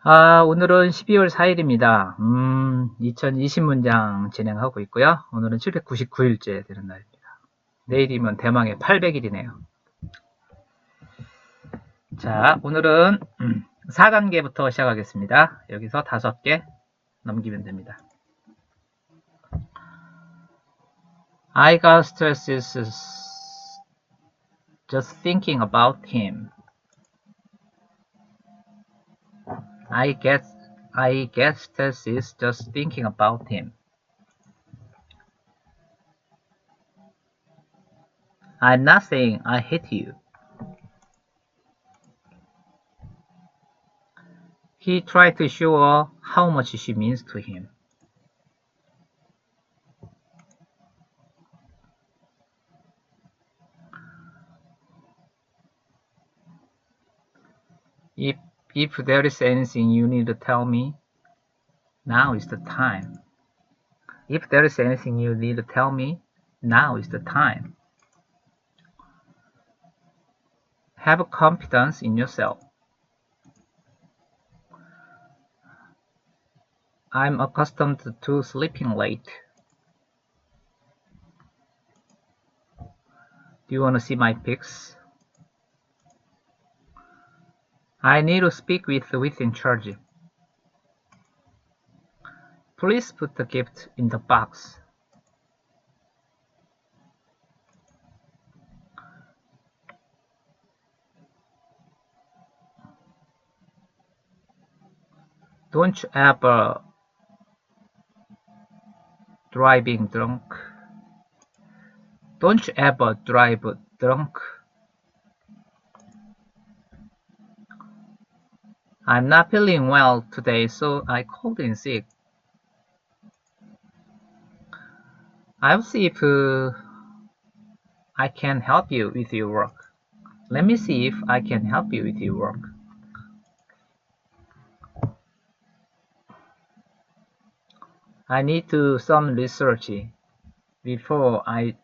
오늘은 12월 4일입니다. 2020 문장 진행하고 있고요. 오늘은 799일째 되는 날입니다. 내일이면 대망의 800일이네요. 자, 오늘은 4단계부터 시작하겠습니다. 여기서 5개 넘기면 됩니다. I got stresses just thinking about him. I get stresses just thinking about him. I'm not saying I hate you. He tried to show her how much she means to him. If there is anything you need to tell me, now is the time. If there is anything you need to tell me, now is the time. Have confidence in yourself. I'm accustomed to sleeping late. Do you want to see my pics? I need to speak with in charge. Please put the gift in the box. Don't you ever driving drunk? Don't you ever drive drunk? I'm not feeling well today, so I called in sick. I'll see if I can help you with your work. Let me see if I can help you with your work. I need to do some research before I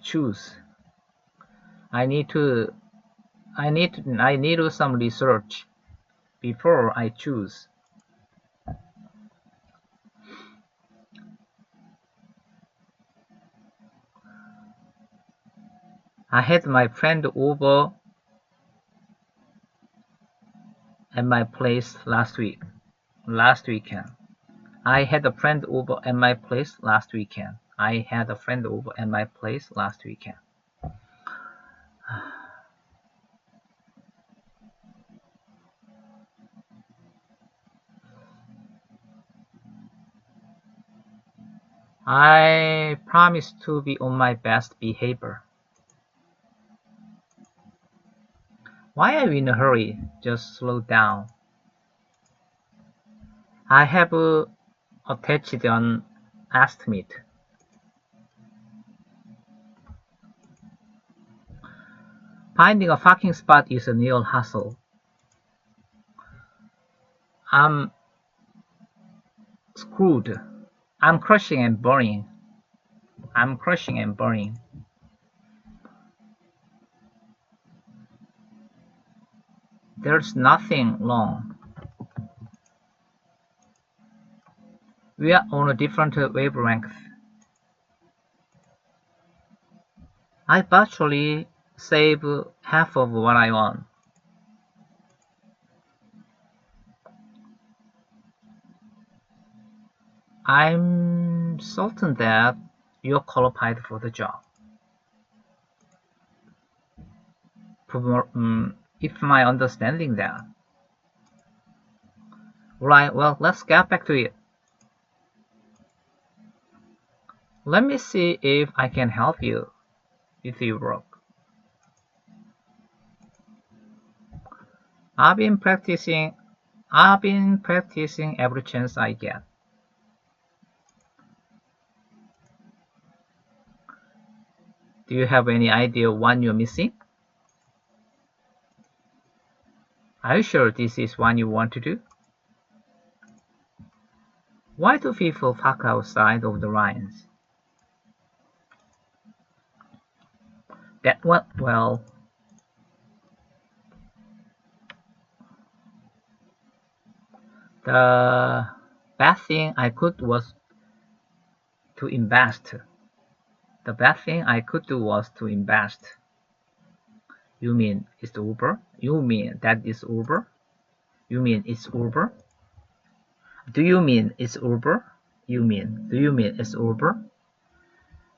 choose. I need to do some research before I choose. I had my friend over at my place last weekend. I had a friend over at my place last weekend. I had a friend over at my place last weekend. I promise to be on my best behavior. Why are you in a hurry? Just slow down. I have attached an estimate. Finding a parking spot is a real hassle. I'm screwed. I'm crashing and burning. There's nothing wrong. We are on a different wavelength. I virtually save half of what I want. I'm certain that you're qualified for the job. If my understanding that. Right, well, let's get back to it. Let me see if I can help you with your work. I've been practicing every chance I get. Do you have any idea what you're missing? Are you sure this is what you want to do? Why do people park outside of the lines? Well, The best thing I could was to invest. The best thing I could do was to invest. You mean it's over? You mean that is over? You mean it's over? Do you mean it's over? Do you mean it's over?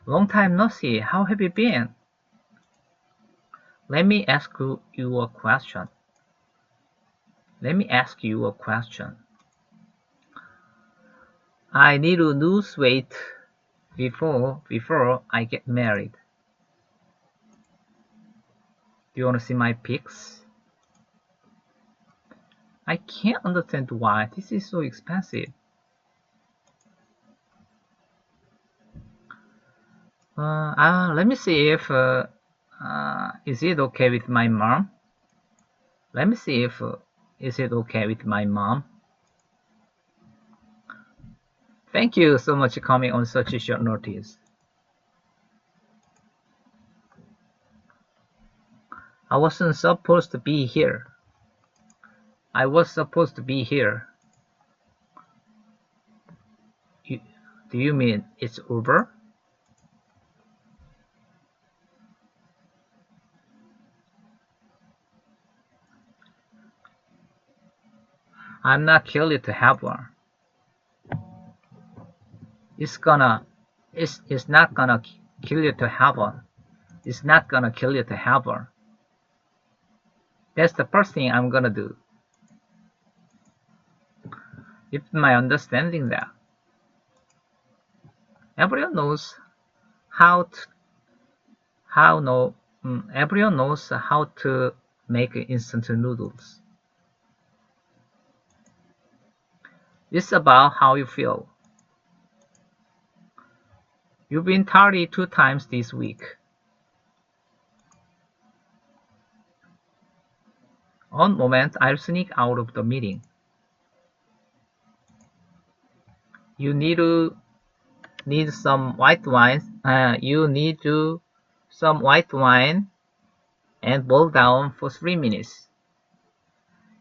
Long time no see. How have you been? Let me ask you a question. Let me ask you a question. I need to lose weight before I get married. Do you want to see my pics? I can't understand why this is so expensive. Let me see if is it okay with my mom? Let me see if is it okay with my mom? Thank you so much for coming on such a short notice. I wasn't supposed to be here. I was supposed to be here. Do you mean it's over? I'm not killing to have one. It's not gonna kill you to have one. It's not gonna kill you to have one. That's the first thing I'm gonna do. It's my understanding that everyone knows how to make instant noodles. It's about how you feel. You've been tardy 2 times this week. One moment, I'll sneak out of the meeting. You need some white wine. Some white wine and boil down for 3 minutes.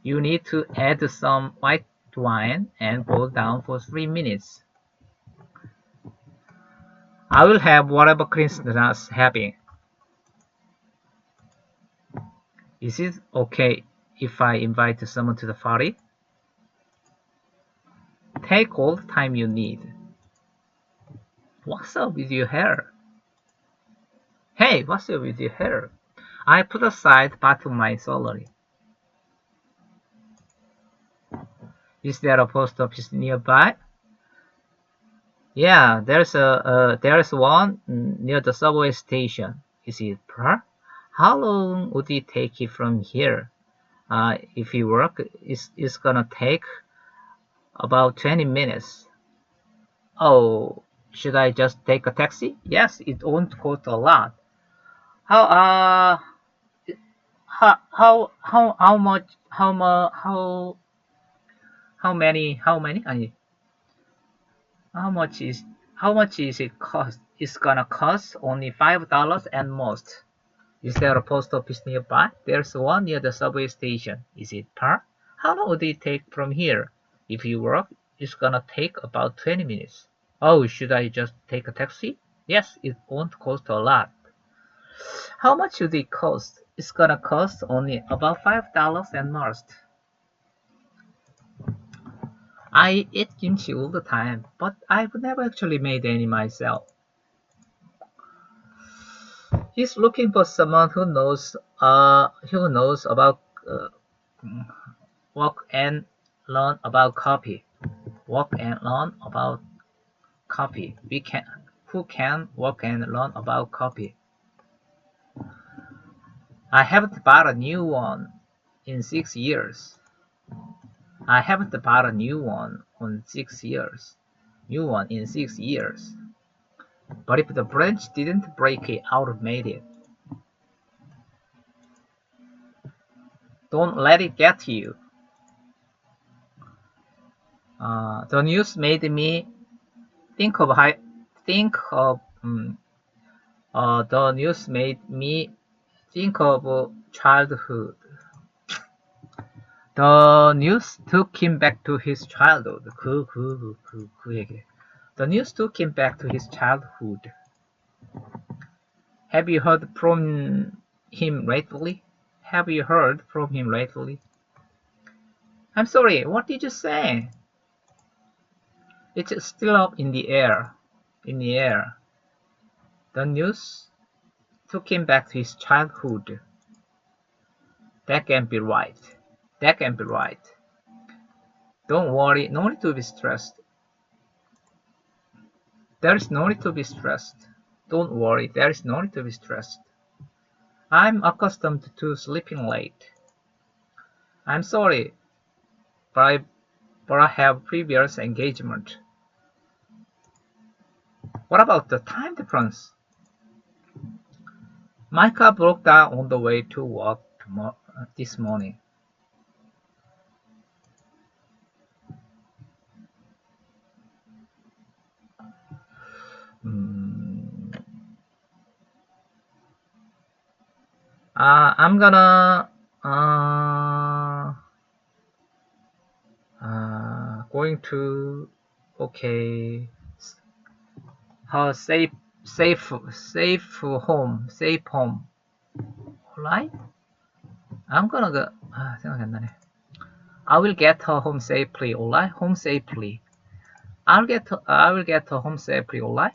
You need to add some white wine and boil down for 3 minutes. I will have whatever Krishna's having. Is it okay if I invite someone to the party? Take all the time you need. What's up with your hair? Hey, what's up with your hair? I put aside part of my salary. Is there a post office nearby? Yeah, there's one near the subway station. Is it far? How long would it take you from here? If you work, it's gonna take about 20 minutes. Oh, should I just take a taxi? Yes, it won't cost a lot. How much is it cost? It's gonna cost only $5 at most. Is there a post office nearby? There's one near the subway station. Is it far? How long would it take from here? If you work, it's gonna take about 20 minutes. Oh, should I just take a taxi? Yes, it won't cost a lot. How much would it cost? It's gonna cost only about $5 at most. I eat kimchi all the time, but I've never actually made any myself. He's looking for someone who knows about work and learn about copy. Who can work and learn about copy. I haven't bought a new one in 6 years. But if the branch didn't break it, I would have made it. Don't let it get to you. The news made me think of childhood. The news took him back to his childhood. 그 얘기. The news took him back to his childhood. Have you heard from him lately? Have you heard from him lately? I'm sorry, what did you say? It's still up in the air. In the air. The news took him back to his childhood. That can't be right. That can't be right. Don't worry, no need to be stressed. There is no need to be stressed. Don't worry, there is no need to be stressed. I'm accustomed to sleeping late. I'm sorry, but I have previous engagement. What about the time difference? My car broke down on the way to work this morning. I'm gonna going to her safe home. Alright? I'm gonna go. 생각이 안 나네. I will get her home safely. Alright? Home safely. I will get her home safely. Alright?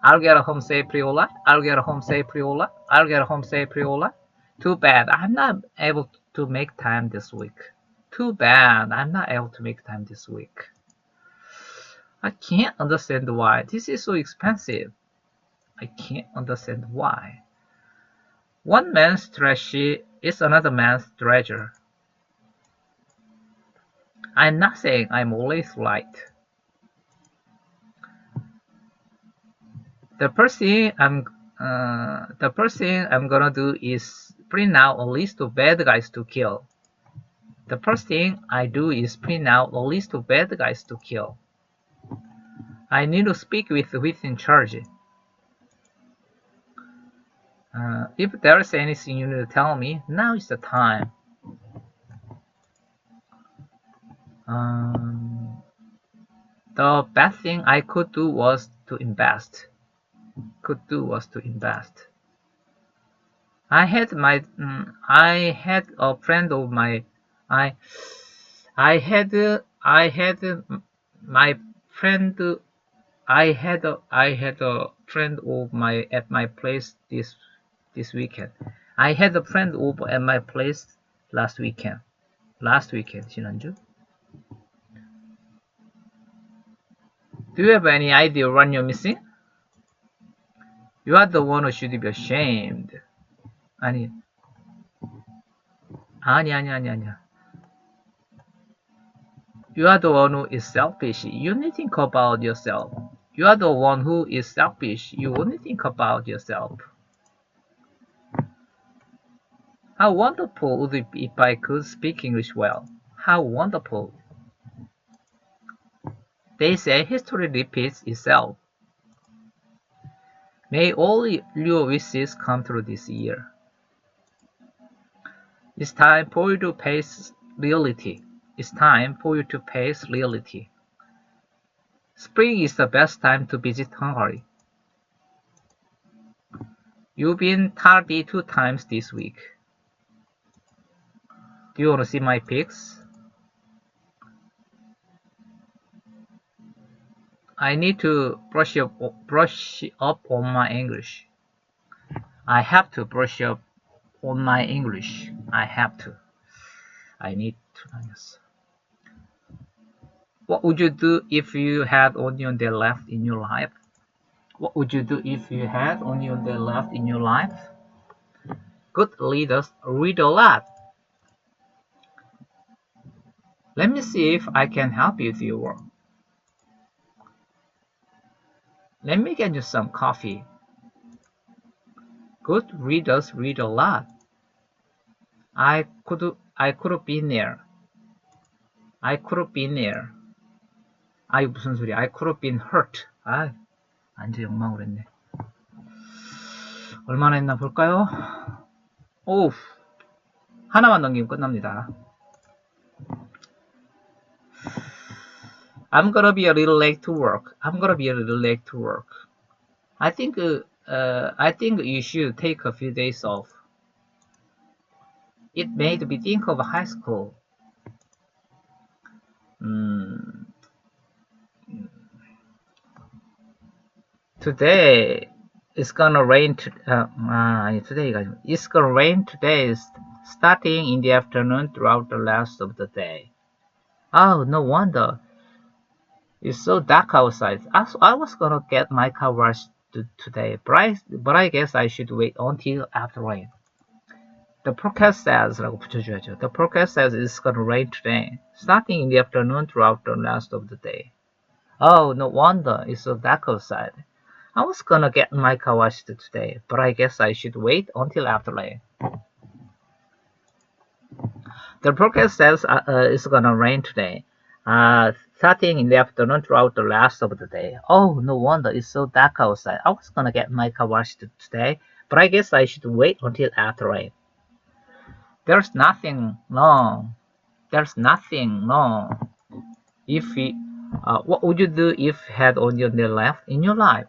I'll get her home safely. Alright? I'll get her home safely. Alright? I'll get her home safely. Alright? I'll get her home safely. Alright? Too bad. I'm not able to make time this week. Too bad. I'm not able to make time this week. I can't understand why. This is so expensive. I can't understand why. One man's treasure is another man's treasure. I'm not saying I'm always right. The first thing I'm gonna do is print out a list of bad guys to kill. The first thing I do is print out a list of bad guys to kill. I need to speak with who's in charge. If there's anything you need to tell me, now is the time. The best thing I could do was to invest. I had a friend of my at my place this weekend. I had a friend over at my place last weekend. 지난주. Do you have any idea what you're missing? You are the one who should be ashamed. 아니야. You are the one who is selfish. You only think about yourself. You are the one who is selfish. You only think about yourself. How wonderful would it be if I could speak English well? How wonderful. They say history repeats itself. May all your wishes come true this year. It's time for you to face reality. Spring is the best time to visit Hungary. You've been tardy 2 times this week. Do you want to see my pics? I need to brush up on my English. I have to brush up on my English. I need to. What would you do if you had only one day left in your life? Good leaders read a lot. Let me see if I can help you with your work. Let me get you some coffee. Good readers read a lot. I could have been there. 무슨 소리야? I could have been hurt. 완전 욕망을 했네. 얼마나 했나 볼까요? 오, 하나만 넘기면 끝납니다. I'm gonna be a little late to work. I'm gonna be a little late to work. I think you should take a few days off. It made me think of high school. Today it's gonna rain. It's gonna rain today, starting in the afternoon throughout the rest of the day. Oh, no wonder. It's so dark outside. I was gonna get my car washed today, but I guess I should wait until after rain. The forecast says라고 붙여줘야죠. The forecast says it's gonna rain today, starting in the afternoon throughout the rest of the day. Oh, no wonder. It's so dark outside. I was gonna get my car washed today, but I guess I should wait until after rain. The forecast says it's gonna rain today, starting in the afternoon throughout the rest of the day. Oh, no wonder. It's so dark outside. I was gonna get my car washed today, but I guess I should wait until after rain. There's nothing wrong. There's nothing wrong. What would you do if you had only a day left in your life?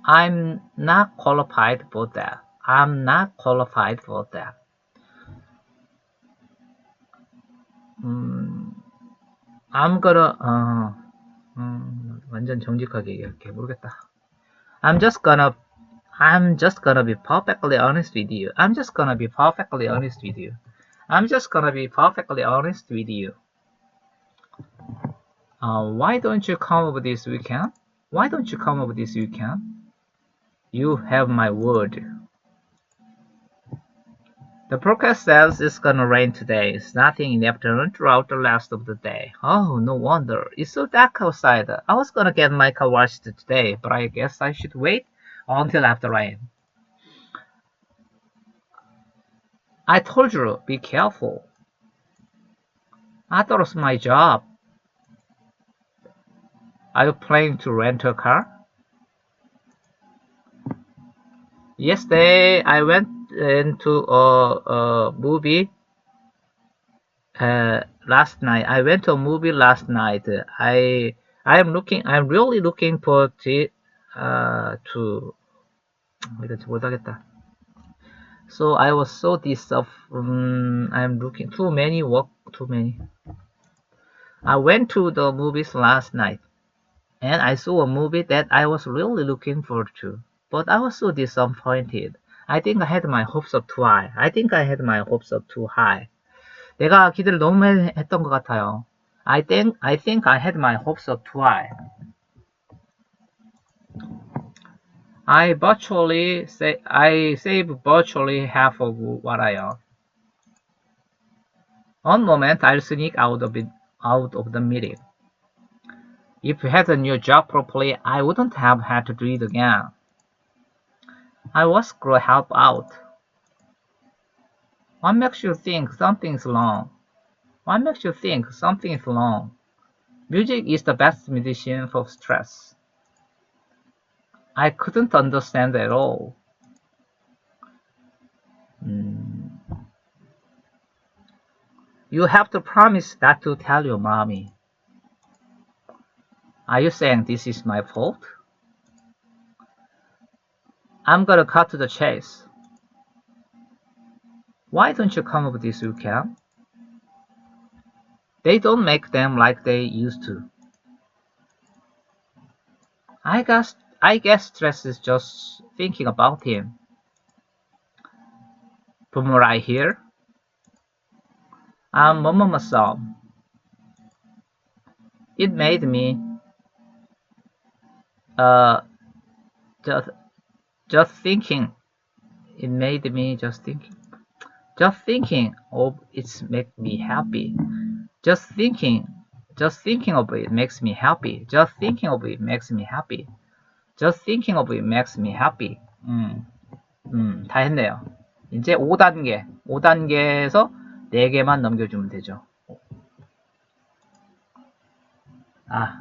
I'm not qualified for that. I'm not qualified for that. I'm gonna 완전 정직하게 얘기할게. 모르겠다. I'm just gonna be perfectly honest with you. I'm just gonna be perfectly honest with you. I'm just gonna be perfectly honest with you. Why don't you come over this weekend? Why don't you come over this weekend? You have my word. The forecast says it's gonna rain today, starting in the afternoon throughout the rest of the day. Oh, no wonder. It's so dark outside. I was gonna get my car washed today, but I guess I should wait until after rain. I told you, be careful. I thought it was my job. Are you planning to rent a car? Yesterday, I went into a movie last night. I went to a movie last night. I'm really looking forward to 이거 못하겠다. So I was so I'm looking too many. I went to the movies last night, and I saw a movie that I was really looking forward to, but I was so disappointed. I think I had my hopes up too high. 내가 기대를 너무 했던 것 같아요. I think I had my hopes up too high. I save virtually half of what I earn. One moment I'll sneak out of the meeting. If you had a new job properly, I wouldn't have had to do it again. I was going to help out. What makes you think something's wrong? Music is the best medicine for stress. I couldn't understand at all. You have to promise not to tell your mommy. Are you saying this is my fault? I'm gonna cut to the chase. Why don't you come over this weekend? They don't make them like they used to. I guess stress is just thinking about him. From what I hear, I'm mom. It made me just thinking of it makes me happy. Just thinking of it makes me happy. 다 했네요. 이제 5단계에서 4개만 넘겨주면 되죠.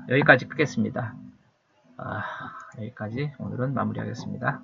여기까지 끊겠습니다. 여기까지 오늘은 마무리하겠습니다.